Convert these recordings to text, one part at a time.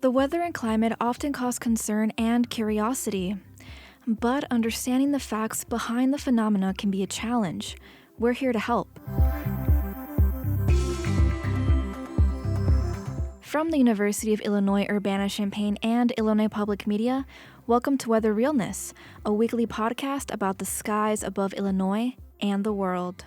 The weather and climate often cause concern and curiosity, but understanding the facts behind the phenomena can be a challenge. We're here to help. From the University of Illinois Urbana-Champaign and Illinois Public Media, welcome to Weather Realness, a weekly podcast about the skies above Illinois and the world.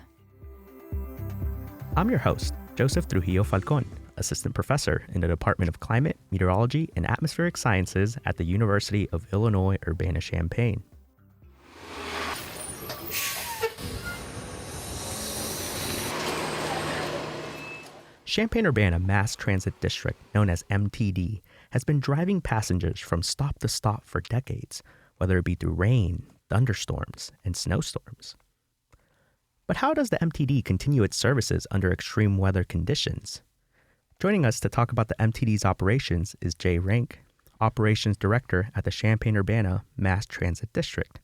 I'm your host, Joseph Trujillo Falcon, Assistant Professor in the Department of Climate, Meteorology, and Atmospheric Sciences at the University of Illinois Urbana-Champaign. Champaign-Urbana Mass Transit District, known as MTD, has been driving passengers from stop to stop for decades, whether it be through rain, thunderstorms, and snowstorms. But how does the MTD continue its services under extreme weather conditions? Joining us to talk about the MTD's operations is Jay Rank, Operations Director at the Champaign-Urbana Mass Transit District.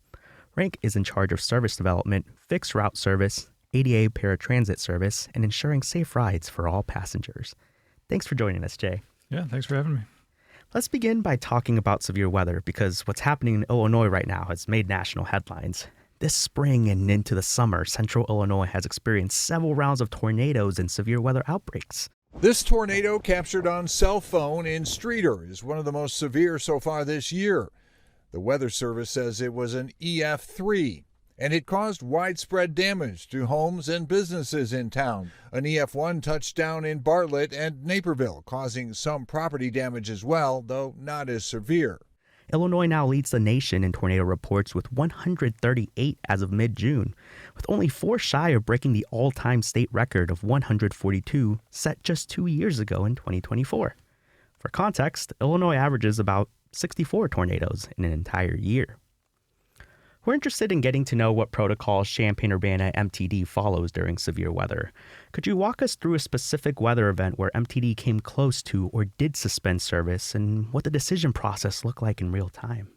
Rank is in charge of service development, fixed route service, ADA paratransit service, and ensuring safe rides for all passengers. Thanks for joining us, Jay. Yeah, thanks for having me. Let's begin by talking about severe weather because what's happening in Illinois right now has made national headlines. This spring and into the summer, central Illinois has experienced several rounds of tornadoes and severe weather outbreaks. This tornado, captured on cell phone in Streeter, is one of the most severe so far this year. The Weather Service says it was an EF3, and it caused widespread damage to homes and businesses in town. An EF1 touched down in Bartlett and Naperville, causing some property damage as well, though not as severe. Illinois now leads the nation in tornado reports with 138 as of mid-June, with only 4 shy of breaking the all-time state record of 142 set just 2 years ago in 2024. For context, Illinois averages about 64 tornadoes in an entire year. We're interested in getting to know what protocols Champaign-Urbana MTD follows during severe weather. Could you walk us through a specific weather event where MTD came close to or did suspend service and what the decision process looked like in real time?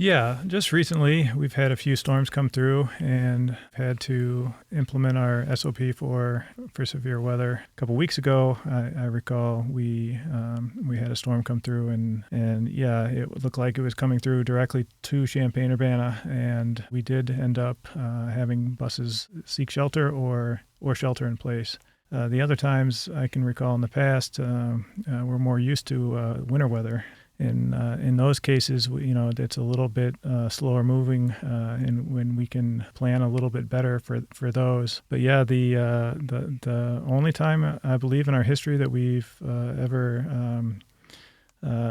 Yeah, just recently we've had a few storms come through and had to implement our SOP for severe weather. A couple weeks ago, I recall we had a storm come through and yeah, it looked like it was coming through directly to Champaign-Urbana, and we did end up having buses seek shelter or shelter in place. The other times I can recall in the past, we're more used to winter weather. In those cases, it's a little bit slower moving, and when we can plan a little bit better for those. But yeah, the only time I believe in our history that we've ever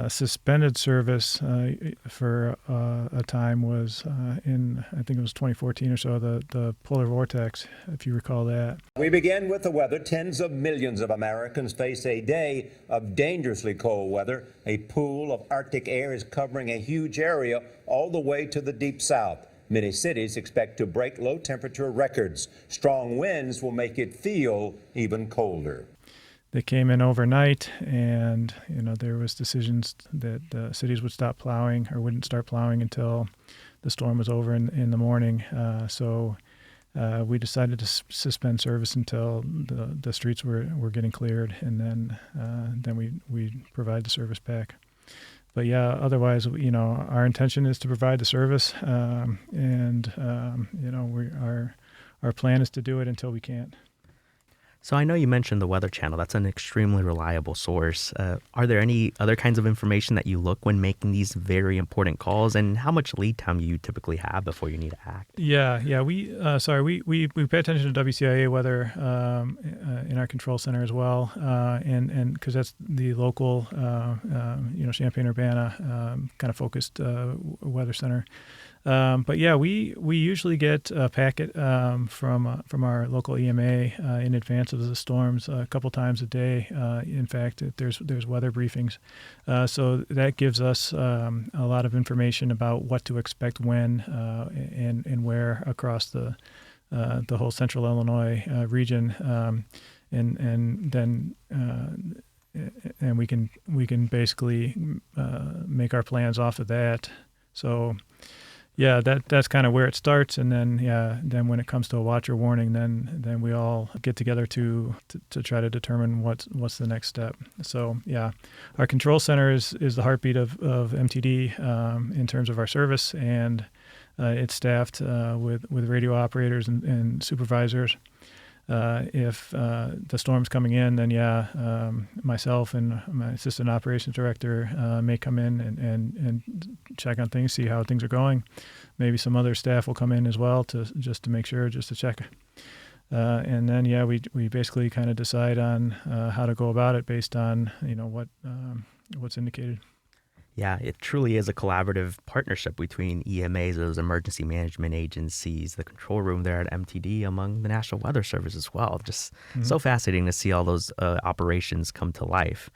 suspended service for a time was in, I think it was 2014 or so, the polar vortex, if you recall that. We begin with the weather. Tens of millions of Americans face a day of dangerously cold weather. A pool of Arctic air is covering a huge area all the way to the deep south. Many cities expect to break low temperature records. Strong winds will make it feel even colder. They came in overnight, and there was decisions that cities would stop plowing or wouldn't start plowing until the storm was over in the morning. So we decided to suspend service until the streets were getting cleared, and then we provide the service back. But yeah, otherwise, our intention is to provide the service, and our plan is to do it until we can't. So I know you mentioned the Weather Channel. That's an extremely reliable source. Are there any other kinds of information that you look when making these very important calls, and how much lead time you typically have before you need to act? Yeah. We pay attention to WCIA weather in our control center as well, and because that's the local, Champaign-Urbana kind of focused weather center. But yeah, we usually get a packet from our local EMA in advance of the storms a couple times a day. In fact, there's weather briefings, so that gives us a lot of information about what to expect when and where across the whole central Illinois region, and then we can basically make our plans off of that. So. Yeah, that's kind of where it starts, and then when it comes to a watch or warning, then we all get together to try to determine what's the next step. So yeah, our control center is the heartbeat of MTD in terms of our service, and it's staffed with radio operators and supervisors. If the storm's coming in, then myself and my assistant operations director may come in and check on things, see how things are going. Maybe some other staff will come in as well to make sure, just to check. And then we basically kind of decide on how to go about it based on what's indicated. Yeah, it truly is a collaborative partnership between EMAs, those emergency management agencies, the control room there at MTD, among the National Weather Service as well. Just so fascinating to see all those operations come to life.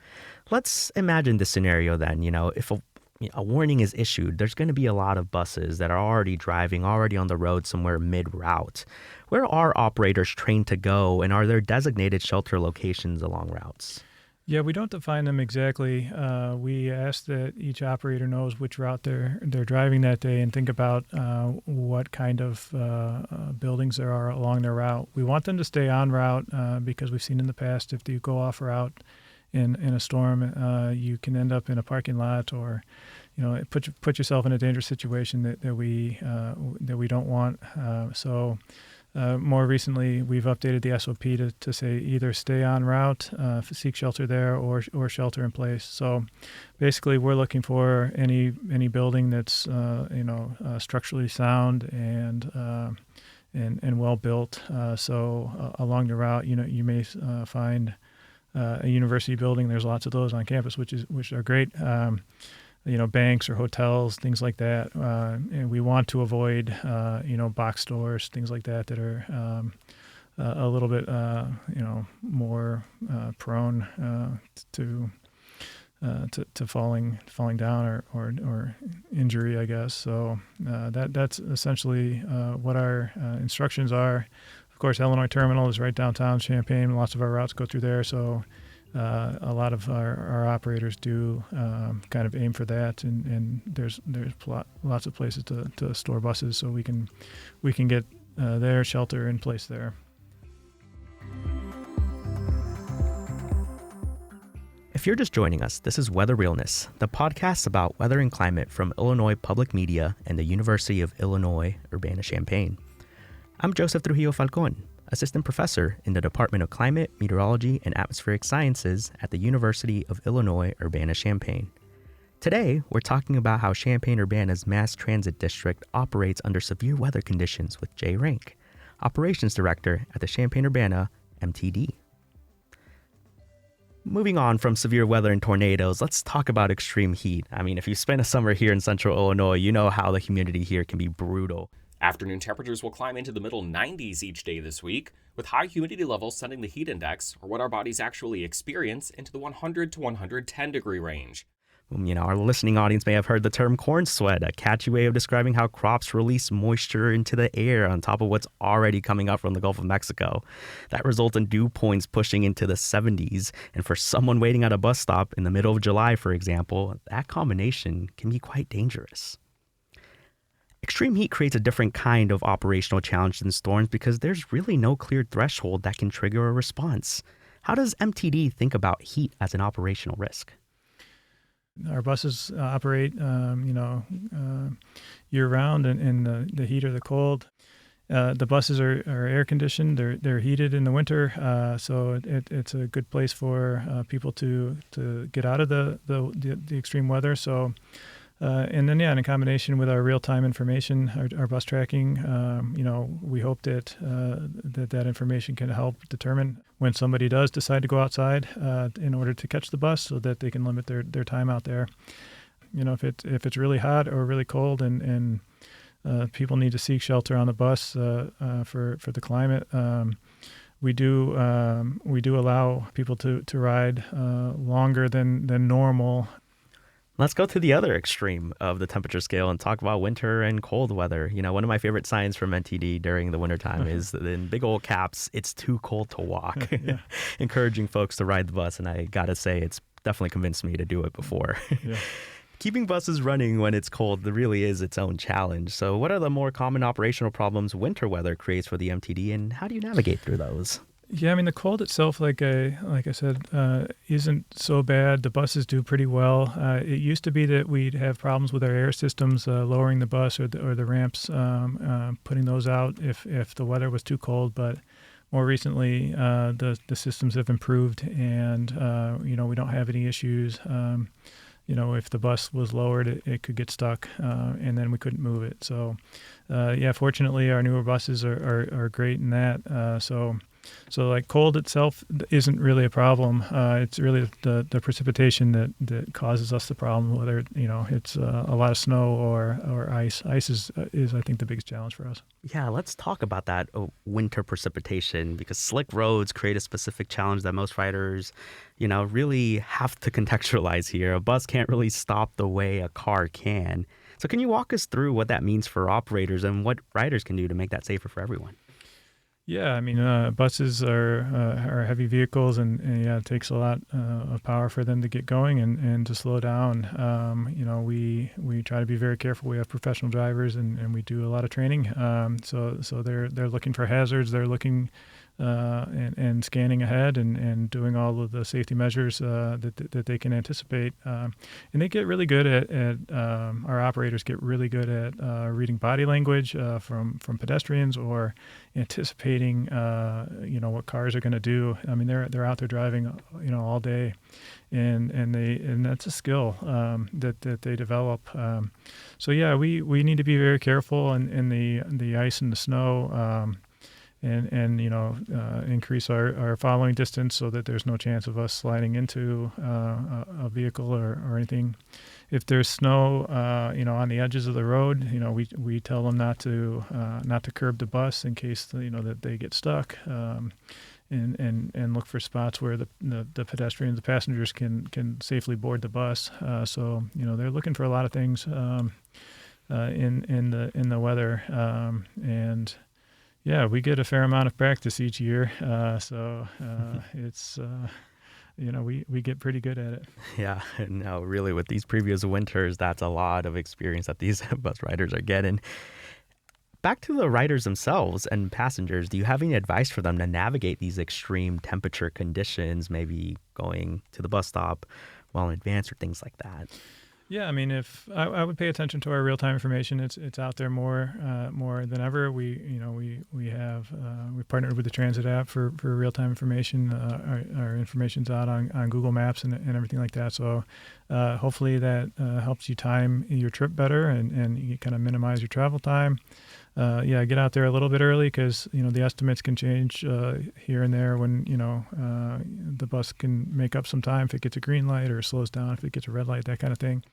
Let's imagine this scenario then. If a warning is issued, there's going to be a lot of buses that are already driving, already on the road somewhere mid-route. Where are operators trained to go, and are there designated shelter locations along routes? Yeah, we don't define them exactly. We ask that each operator knows which route they're driving that day and think about what kind of buildings there are along their route. We want them to stay on route because we've seen in the past if you go off route in a storm, you can end up in a parking lot or put yourself in a dangerous situation that we don't want. More recently, we've updated the SOP to say either stay on route, seek shelter there, or shelter in place. So basically, we're looking for any building that's structurally sound and well built. So along the route, you may find a university building. There's lots of those on campus, which are great. Banks or hotels, things like that. And we want to avoid, box stores, things like that are a little bit, more prone to falling down or injury, I guess. So that's essentially what our instructions are. Of course, Illinois Terminal is right downtown Champaign. Lots of our routes go through there, so a lot of our operators do kind of aim for that, and there's lots of places to store buses, so we can get their shelter in place there. If you're just joining us, this is Weather Realness, the podcast about weather and climate from Illinois Public Media and the University of Illinois Urbana-Champaign. I'm Joseph Trujillo Falcon, assistant professor in the Department of Climate, Meteorology, and Atmospheric Sciences at the University of Illinois Urbana-Champaign. Today, we're talking about how Champaign-Urbana's mass transit district operates under severe weather conditions with Jay Rank, operations director at the Champaign-Urbana MTD. Moving on from severe weather and tornadoes, let's talk about extreme heat. I mean, if you spend a summer here in central Illinois, you know how the humidity here can be brutal. Afternoon temperatures will climb into the middle 90s each day this week, with high humidity levels sending the heat index, or what our bodies actually experience, into the 100 to 110 degree range. Our listening audience may have heard the term corn sweat, a catchy way of describing how crops release moisture into the air on top of what's already coming up from the Gulf of Mexico. That results in dew points pushing into the 70s, and for someone waiting at a bus stop in the middle of July, for example, that combination can be quite dangerous. Extreme heat creates a different kind of operational challenge than storms because there's really no clear threshold that can trigger a response. How does MTD think about heat as an operational risk? Our buses operate, year-round in the heat or the cold. The buses are air conditioned. They're heated in the winter, so it's a good place for people to get out of the extreme weather. So. And then, in combination with our real-time information, our bus tracking, we hope that that information can help determine when somebody does decide to go outside in order to catch the bus, so that they can limit their time out there. If it's really hot or really cold and people need to seek shelter on the bus for the climate, we do allow people to ride longer than normal. Let's go to the other extreme of the temperature scale and talk about winter and cold weather. One of my favorite signs from NTD during the wintertime is that in big old caps, it's too cold to walk, encouraging folks to ride the bus. And I got to say, it's definitely convinced me to do it before. Yeah. Keeping buses running when it's cold really is its own challenge. So what are the more common operational problems winter weather creates for the MTD, and how do you navigate through those? Yeah, I mean, the cold itself, like I said, isn't so bad. The buses do pretty well. It used to be that we'd have problems with our air systems, lowering the bus or the ramps, putting those out if the weather was too cold. But more recently, the systems have improved, and we don't have any issues. If the bus was lowered, it could get stuck, and then we couldn't move it. So, fortunately, our newer buses are great in that. So like cold itself isn't really a problem. It's really the precipitation that causes us the problem, whether it's a lot of snow or ice. Ice is I think the biggest challenge for us. Yeah, let's talk about that winter precipitation, because slick roads create a specific challenge that most riders, really have to contextualize here. A bus can't really stop the way a car can. So can you walk us through what that means for operators and what riders can do to make that safer for everyone? Yeah, I mean, buses are heavy vehicles, and it takes a lot of power for them to get going and to slow down. We try to be very careful. We have professional drivers, and we do a lot of training. So they're looking for hazards. They're looking and scanning ahead and doing all of the safety measures that they can anticipate. And they get really good at our operators get really good at reading body language from pedestrians, or anticipating what cars are going to do. I mean, they're out there driving all day, and that's a skill that they develop. We need to be very careful in the ice and the snow. And increase our following distance so that there's no chance of us sliding into a vehicle or anything. If there's snow, on the edges of the road, we tell them not to curb the bus in case that they get stuck, and look for spots where the pedestrians, the passengers can safely board the bus. They're looking for a lot of things in the weather, and. Yeah, we get a fair amount of practice each year, it's we get pretty good at it. Yeah, no, really, with these previous winters, that's a lot of experience that these bus riders are getting. Back to the riders themselves and passengers, do you have any advice for them to navigate these extreme temperature conditions, maybe going to the bus stop well in advance or things like that? Yeah, I mean, if I would pay attention to our real-time information, it's out there more than ever. We partnered with the Transit app for real-time information. Our information's out on Google Maps and everything like that. So hopefully that helps you time your trip better and you kind of minimize your travel time. Get out there a little bit early, because the estimates can change here and there when the bus can make up some time if it gets a green light, or slows down if it gets a red light, that kind of thing.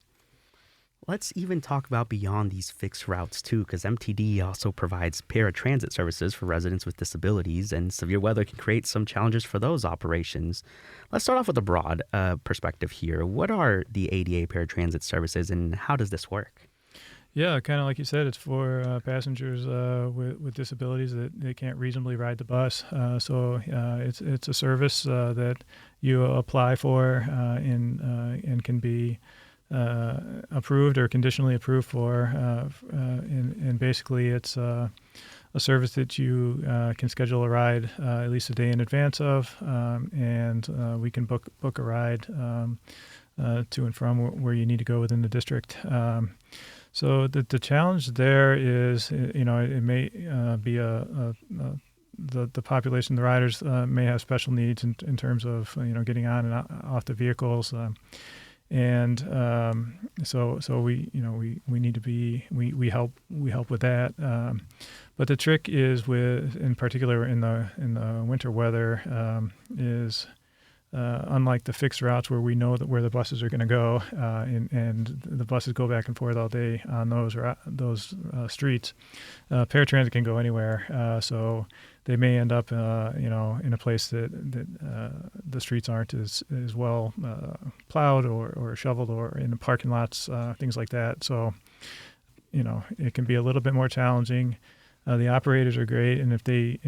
Let's even talk about beyond these fixed routes too, because MTD also provides paratransit services for residents with disabilities, and severe weather can create some challenges for those operations. Let's start off with a broad perspective here. What are the ADA paratransit services, and how does this work? Yeah, kind of like you said, it's for passengers with disabilities that they can't reasonably ride the bus. It's a service that you apply for and can be approved or conditionally approved for, and basically it's a service that you can schedule a ride at least a day in advance of, and we can book a ride to and from where you need to go within the district. So the challenge there is, it may be the population, the riders may have special needs in terms of getting on and off the vehicles. So we need to be, we help with that. But the trick is in particular in the winter weather, is unlike the fixed routes where we know where the buses are going to go, and the buses go back and forth all day on those streets. Paratransit can go anywhere, so they may end up in a place that the streets aren't as well plowed or shoveled, or in the parking lots, things like that. So it can be a little bit more challenging. The operators are great, and if they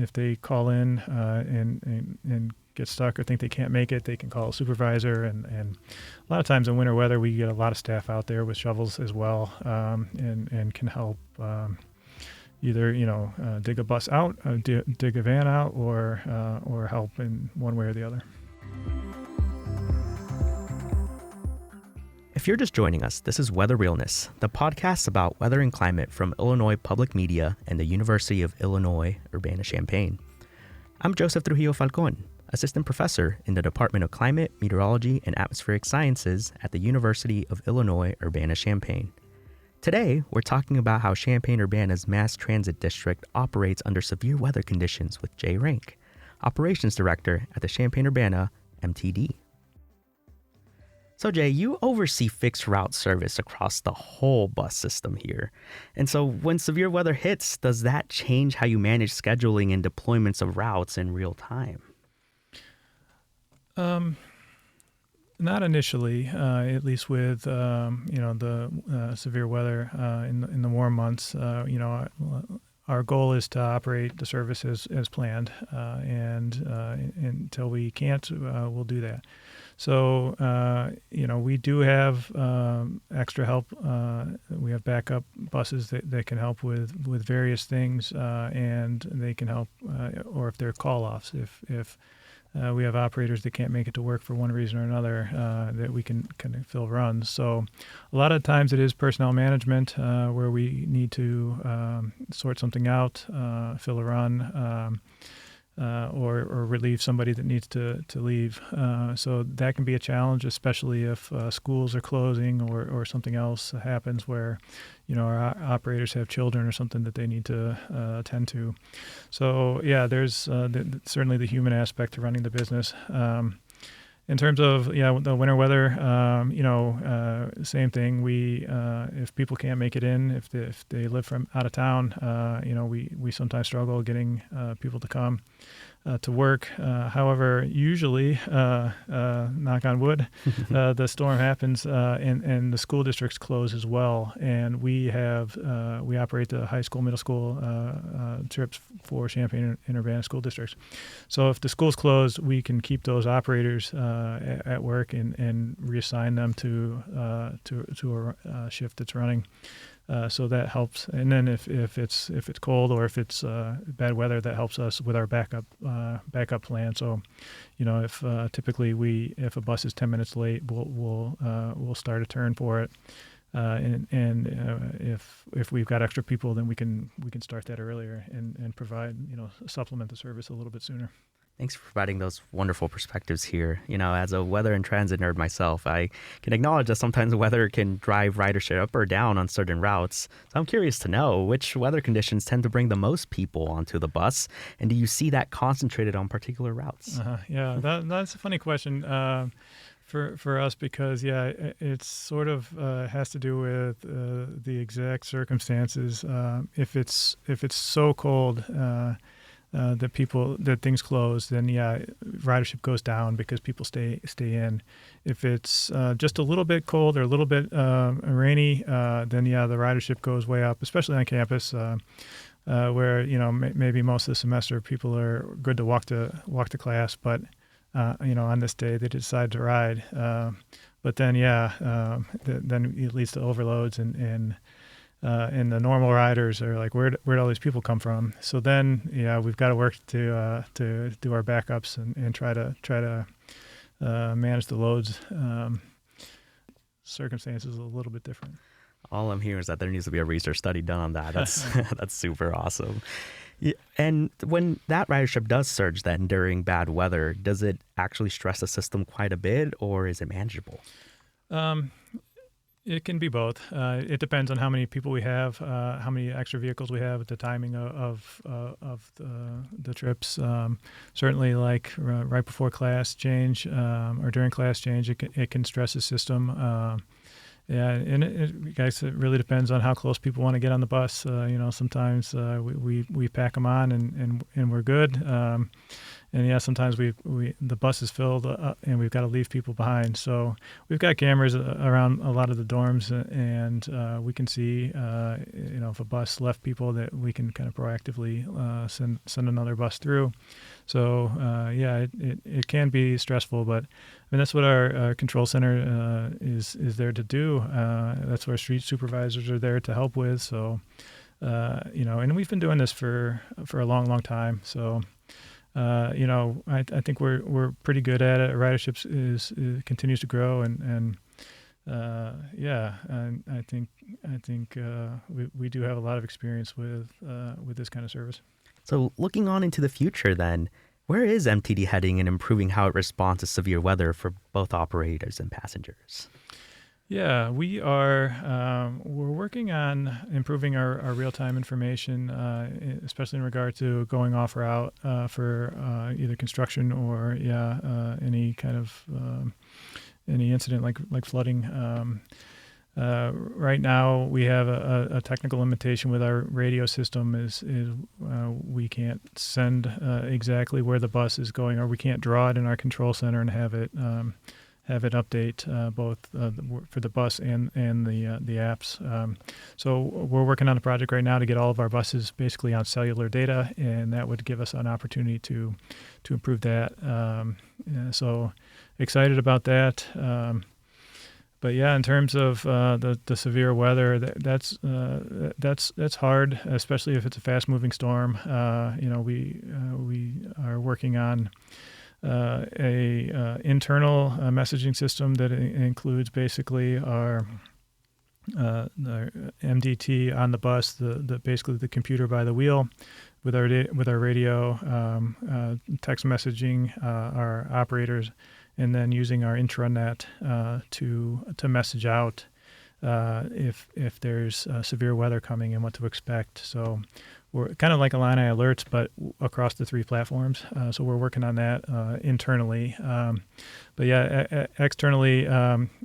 call in and get stuck or think they can't make it, they can call a supervisor. And a lot of times in winter weather, we get a lot of staff out there with shovels as well, and can help either dig a bus out, dig a van out, or help in one way or the other. If you're just joining us, this is Weather Realness, the podcast about weather and climate from Illinois Public Media and the University of Illinois Urbana-Champaign. I'm Joseph Trujillo Falcon, assistant professor in the Department of Climate, Meteorology, and Atmospheric Sciences at the University of Illinois Urbana-Champaign. Today, we're talking about how Champaign-Urbana's mass transit district operates under severe weather conditions with Jay Rank, operations director at the Champaign-Urbana MTD. So Jay, you oversee fixed route service across the whole bus system here. And so when severe weather hits, does that change how you manage scheduling and deployments of routes in real time? Not initially, at least with the severe weather in the warm months. Our goal is to operate the service as planned, and until we can't, we'll do that. So, we do have extra help. We have backup buses that can help with various things, and they can help, or if they're call-offs, if we have operators that can't make it to work for one reason or another, that we can kind of fill runs. So a lot of times it is personnel management, where we need to sort something out, fill a run, or relieve somebody that needs to leave. So that can be a challenge, especially if schools are closing or something else happens where, our operators have children or something that they need to attend to. So yeah, there's certainly the human aspect to running the business. In terms of the winter weather, same thing. We if people can't make it in, if they live from out of town, we sometimes struggle getting people to come to work. However, usually, knock on wood, the storm happens and the school districts close as well. And we operate the high school, middle school trips for Champaign and Urbana school districts. So if the schools close, we can keep those operators at work and reassign them to a shift that's running. So that helps. And then if it's cold or if it's bad weather, that helps us with our backup plan. So, if typically if a bus is 10 minutes late, we'll start a turn for it. And if we've got extra people, then we can start that earlier and provide supplement the service a little bit sooner. Thanks for providing those wonderful perspectives here. As a weather and transit nerd myself, I can acknowledge that sometimes the weather can drive ridership up or down on certain routes. So I'm curious to know which weather conditions tend to bring the most people onto the bus, and do you see that concentrated on particular routes? Yeah, that's a funny question for us because it's sort of has to do with the exact circumstances. If it's so cold. That things close, then ridership goes down because people stay in. If it's just a little bit cold or a little bit rainy, then the ridership goes way up, especially on campus, where maybe most of the semester people are good to walk to class, but on this day they decide to ride. But then then it leads to overloads and the normal riders are like, where'd all these people come from? So then, we've got to work to do our backups and try to manage the loads. Circumstances a little bit different. All I'm hearing is that there needs to be a research study done on that. That's super awesome. Yeah, and when that ridership does surge then during bad weather, does it actually stress the system quite a bit, or is it manageable? It can be both. It depends on how many people we have, how many extra vehicles we have, the timing of the trips. Certainly, like right before class change or during class change, it can stress the system. And it really depends on how close people want to get on the bus. Sometimes we pack them on and we're good. yeah, sometimes the bus is filled and we've got to leave people behind. So we've got cameras around a lot of the dorms, and we can see, if a bus left people, that we can kind of proactively send another bus through. So it can be stressful, but I mean that's what our control center is there to do. That's what our street supervisors are there to help with. So and we've been doing this for a long time. So. I think we're pretty good at it. Ridership continues to grow, and I think we do have a lot of experience with this kind of service. So looking on into the future then, where is MTD heading in improving how it responds to severe weather for both operators and passengers? Yeah, we're working on improving our real-time information, especially in regard to going off route for either construction or any kind of any incident like flooding. Right now, we have a technical limitation with our radio system is we can't send exactly where the bus is going, or we can't draw it in our control center and have it update both for the bus and the apps. So we're working on a project right now to get all of our buses basically on cellular data, and that would give us an opportunity to improve that. So excited about that. But yeah, in terms of the severe weather, that's hard, especially if it's a fast-moving storm. We are working on a internal messaging system that includes basically our MDT on the bus, basically the computer by the wheel, with our radio, text messaging our operators, and then using our intranet to message out if there's severe weather coming and what to expect. So we're kind of like Illini Alerts, but across the three platforms. So we're working on that internally. But yeah, externally,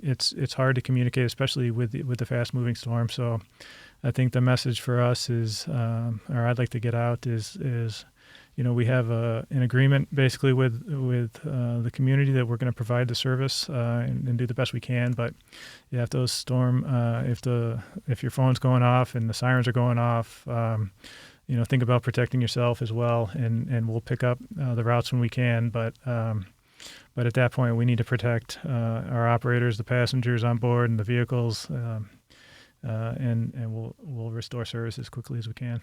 it's hard to communicate, especially with the fast-moving storm. So I think the message for us is, or I'd like to get out is we have an agreement basically with the community that we're going to provide the service and do the best we can. But yeah, if those if your phone's going off and the sirens are going off, think about protecting yourself as well, and we'll pick up the routes when we can. But at that point, we need to protect our operators, the passengers on board, and the vehicles, and we'll restore service as quickly as we can.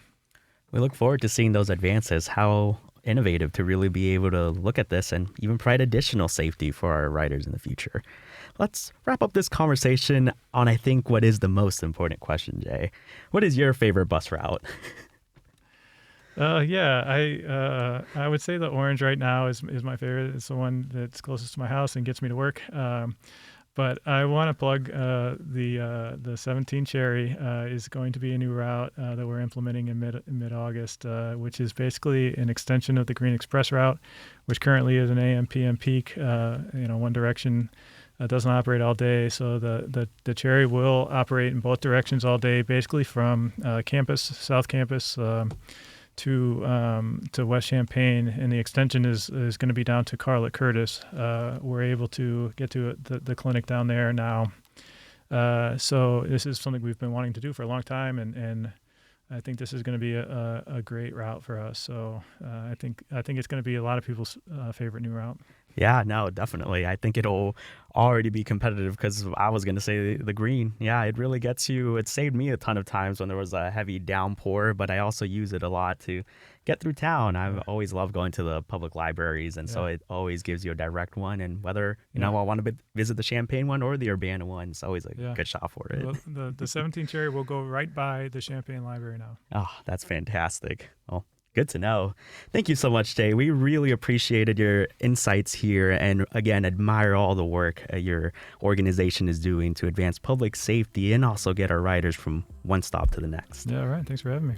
We look forward to seeing those advances. How innovative to really be able to look at this and even provide additional safety for our riders in the future. Let's wrap up this conversation on, I think, what is the most important question, Jay. What is your favorite bus route? I would say the orange right now is my favorite. It's the one that's closest to my house and gets me to work. But I want to plug the 17 Cherry is going to be a new route that we're implementing in mid-August, which is basically an extension of the Green Express route, which currently is an AM/PM peak. One direction doesn't operate all day, so the Cherry will operate in both directions all day, basically from South Campus. To West Champaign, and the extension is going to be down to Carl at Curtis. We're able to get to the clinic down there now. So this is something we've been wanting to do for a long time, and I think this is going to be a great route for us. So I think it's going to be a lot of people's favorite new route. Yeah, no, definitely. I think it'll already be competitive because I was going to say the green. Yeah, it really gets you. It saved me a ton of times when there was a heavy downpour, but I also use it a lot to get through town. I've always loved going to the public libraries, and so it always gives you a direct one. And whether, I want to visit the Champaign one or the Urbana one, it's always a good shot for it. Well, the 17 Cherry will go right by the Champaign Library now. Oh, that's fantastic. Well, good to know. Thank you so much, Jay. We really appreciated your insights here and, again, admire all the work your organization is doing to advance public safety and also get our riders from one stop to the next. Yeah, all right. Thanks for having me.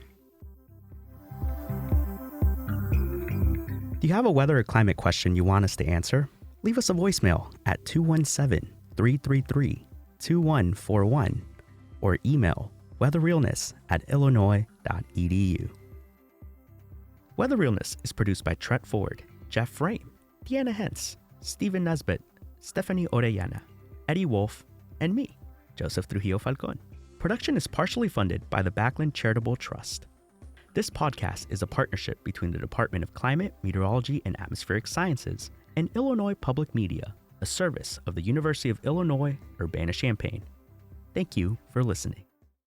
Do you have a weather or climate question you want us to answer? Leave us a voicemail at 217-333-2141 or email weatherrealness@illinois.edu. Weather Realness is produced by Tret Ford Jeff Frame, Deanna Hentz, Stephen Nesbitt, Stephanie Orellana, Eddie Wolf, and me, Joseph Trujillo Falcon. Production is partially funded by the Backlund Charitable Trust. This podcast is a partnership between the Department of Climate, Meteorology, and Atmospheric Sciences and Illinois Public Media, a service of the University of Illinois Urbana-Champaign. Thank you for listening.